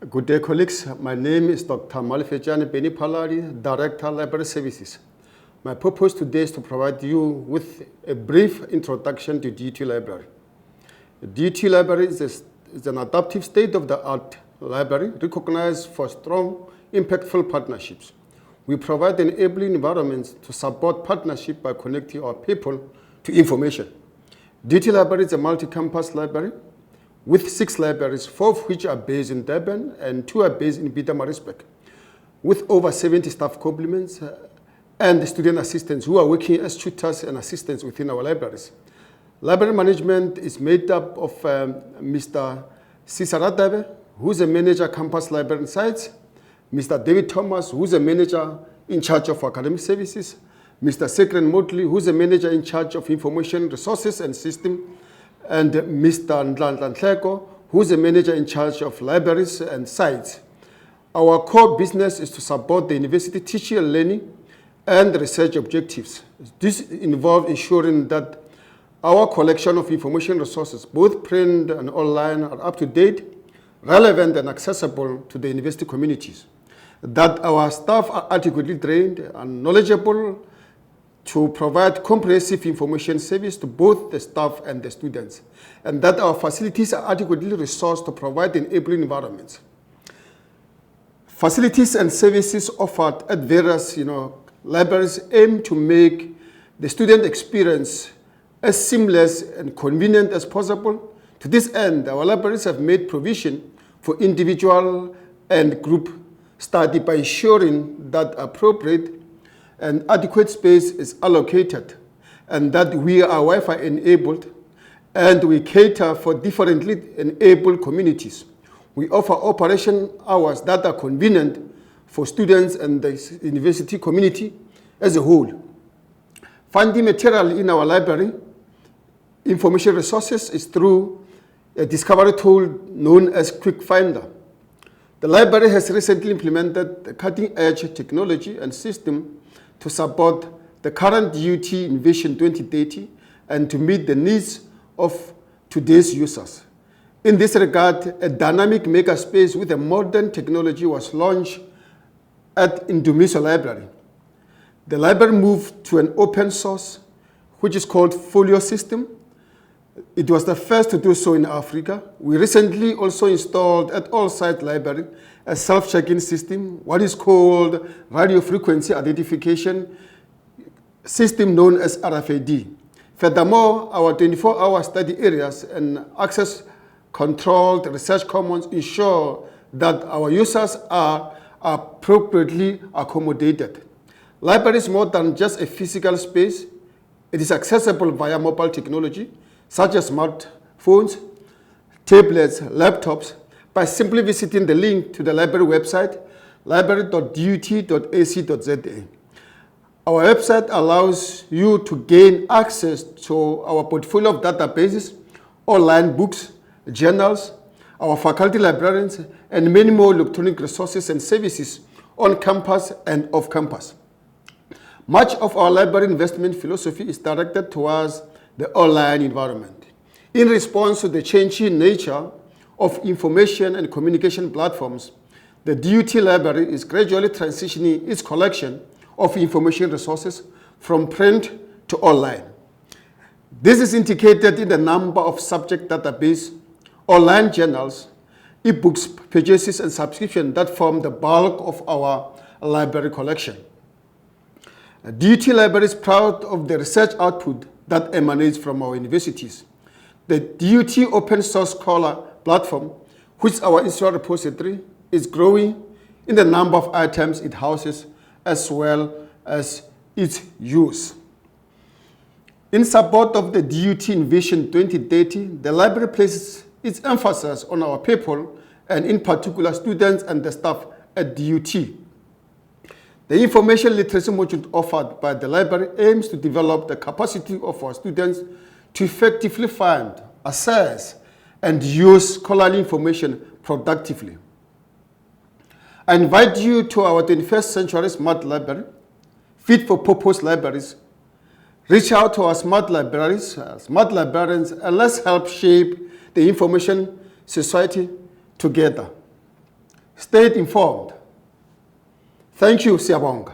Good day, colleagues. My name is Dr. Malifejane Beni Phaladi, Director, Library Services. My purpose today is to provide you with a brief introduction to DUT Library. The DUT Library is an adaptive state-of-the-art library recognized for strong, impactful partnerships. We provide enabling environments to support partnership by connecting our people to information. DUT Library is a multi-campus library with 6 libraries, 4 of which are based in Durban and 2 are based in Pietermaritzburg, with over 70 staff complements and student assistants who are working as tutors and assistants within our libraries. Library management is made up of Mr. Sisaradebe, who's a manager campus library and sites, Mr. David Thomas, who's a manager in charge of academic services, Mr. Sekren Motley, who's a manager in charge of information resources and system, and Mr. Ndlandla Nhleko, who's a manager in charge of libraries and sites. Our core business is to support the university teaching and learning and research objectives. This involves ensuring that our collection of information resources, both print and online, are up to date, relevant and accessible to the university communities, that our staff are adequately trained and knowledgeable to provide comprehensive information service to both the staff and the students, and that our facilities are adequately resourced to provide enabling environments. Facilities and services offered at various libraries aim to make the student experience as seamless and convenient as possible. To this end, our libraries have made provision for individual and group study by ensuring that appropriate and adequate space is allocated, and that we are Wi-Fi enabled, and we cater for differently enabled communities. We offer operation hours that are convenient for students and the university community as a whole. Finding material in our library information resources is through a discovery tool known as Quick Finder. The library has recently implemented a cutting-edge technology and system to support the current DUT in Vision 2030 and to meet the needs of today's users. In this regard, a dynamic makerspace with a modern technology was launched at Indumiso Library. The library moved to an open source, which is called Folio System. It was the first to do so in Africa. We recently also installed at all site library a self-check-in system, what is called radio frequency identification system known as RFID. Furthermore, our 24-hour study areas and access-controlled research commons ensure that our users are appropriately accommodated. Library is more than just a physical space. It is accessible via mobile technology, such as smartphones, tablets, laptops, by simply visiting the link to the library website, library.dut.ac.za. Our website allows you to gain access to our portfolio of databases, online books, journals, our faculty librarians, and many more electronic resources and services on campus and off campus. Much of our library investment philosophy is directed towards the online environment. In response to the changing nature of information and communication platforms, the DUT Library is gradually transitioning its collection of information resources from print to online. This is indicated in the number of subject database, online journals, e-books, purchases, and subscriptions that form the bulk of our library collection. DUT Library is proud of the research output that emanates from our universities. The DUT Open Source Scholar platform, which is our institutional repository, is growing in the number of items it houses as well as its use. In support of the DUT in Vision 2030, the library places its emphasis on our people and in particular students and the staff at DUT. The information literacy module offered by the library aims to develop the capacity of our students to effectively find, assess, and use scholarly information productively. I invite you to our 21st century smart library, fit for purpose libraries. Reach out to our smart libraries, smart librarians, and let's help shape the information society together. stayed informed. Thank you, Siyabonga.